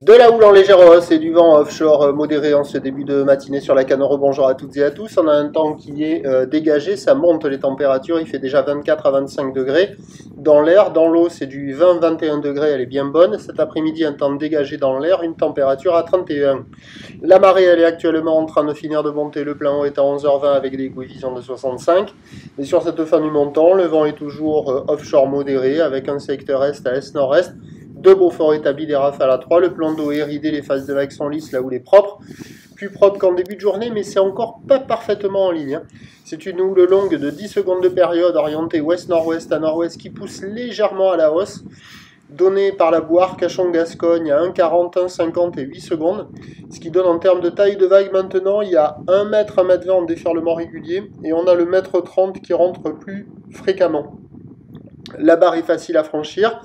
De la houle en légère hausse et du vent offshore modéré en ce début de matinée sur la Canne. Bonjour à toutes et à tous. On a un temps qui est dégagé, ça monte les températures, il fait déjà 24 à 25 degrés. Dans l'air, dans l'eau, c'est du 20-21 degrés, elle est bien bonne. Cet après-midi, un temps dégagé dans l'air, une température à 31. La marée, elle est actuellement en train de finir de monter. Le plein haut est à 11h20 avec des coefficients de 65. Et sur cette fin du montant, le vent est toujours offshore modéré avec un secteur est à est-nord-est. Deux beaux forts établis, des rafales à 3, le plan d'eau est ridé, les phases de vagues sont lisses là où il est propre, plus propre qu'en début de journée, mais c'est encore pas parfaitement en ligne. C'est une houle longue de 10 secondes de période orientée ouest-nord-ouest à nord-ouest qui pousse légèrement à la hausse, donnée par la boire Cachon-Gascogne à 1,40, 1,50 et 8 secondes, ce qui donne en termes de taille de vague maintenant, il y a 1 mètre, 1 mètre 20 en déferlement régulier, et on a le mètre 30 qui rentre plus fréquemment. La barre est facile à franchir.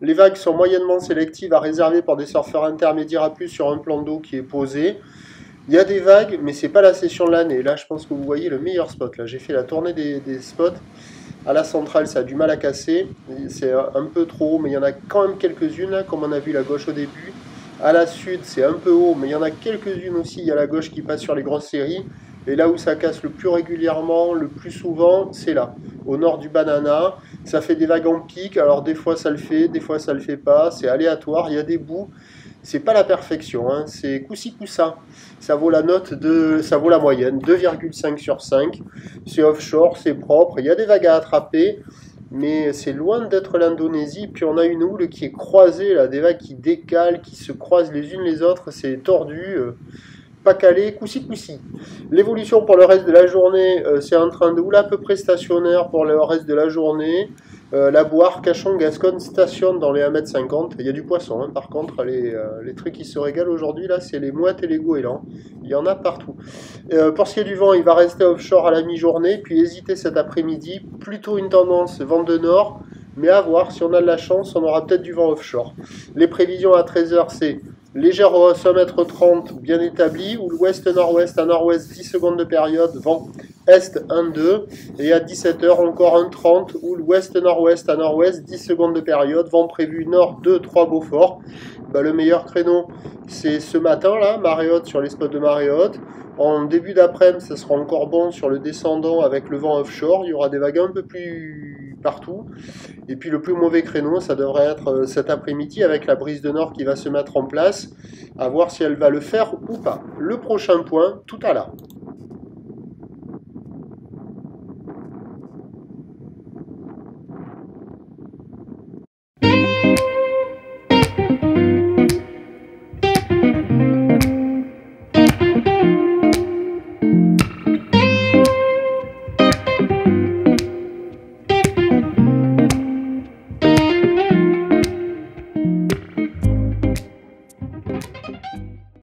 Les vagues sont moyennement sélectives à réserver pour des surfeurs intermédiaires à plus sur un plan d'eau qui est posé. Il y a des vagues, mais c'est pas la session de l'année. Là, je pense que vous voyez le meilleur spot. Là, j'ai fait la tournée des spots. À la centrale, ça a du mal à casser. C'est un peu trop haut, mais il y en a quand même quelques-unes, comme on a vu la gauche au début. À la sud, c'est un peu haut, mais il y en a quelques-unes aussi. Il y a la gauche qui passe sur les grosses séries. Et là où ça casse le plus régulièrement, le plus souvent, c'est là, au nord du Banana. Ça fait des vagues en pic, alors des fois ça le fait, des fois ça le fait pas, c'est aléatoire, il y a des bouts. C'est pas la perfection, hein. C'est coup-ci coup-ça. Ça vaut la note ça vaut la moyenne, 2,5 sur 5. C'est offshore, c'est propre, il y a des vagues à attraper, mais c'est loin d'être l'Indonésie. Puis on a une houle qui est croisée, là, des vagues qui décalent, qui se croisent les unes les autres, c'est tordu. Pas calé, coup-ci, coup-ci. L'évolution pour le reste de la journée, c'est un train de houle à peu près stationnaire pour le reste de la journée. La boire Cachon-Gascogne stationne dans les 1,50 m. Il y a du poisson, hein. Par contre, les trucs qui se régalent aujourd'hui, là, c'est les mouettes et les goélands. Il y en a partout. Pour ce qui est du vent, il va rester offshore à la mi-journée, puis hésiter cet après-midi. Plutôt une tendance vent de nord, mais à voir, si on a de la chance, on aura peut-être du vent offshore. Les prévisions à 13 h, c'est légère hausse 1,30 m bien établi, ou l'ouest-nord-ouest à nord-ouest 10 secondes de période, vent est 1,2, et à 17 h encore 1,30, ou l'ouest-nord-ouest à nord-ouest 10 secondes de période, vent prévu nord 2, 3 Beaufort. Le meilleur créneau c'est ce matin là, marée haute sur les spots de marée haute. En début d'après-midi, ça sera encore bon sur le descendant avec le vent offshore, il y aura des vagues un peu plus partout. Et puis le plus mauvais créneau, ça devrait être cet après-midi avec la brise de nord qui va se mettre en place, à voir si elle va le faire ou pas. Le prochain point, tout à l'heure.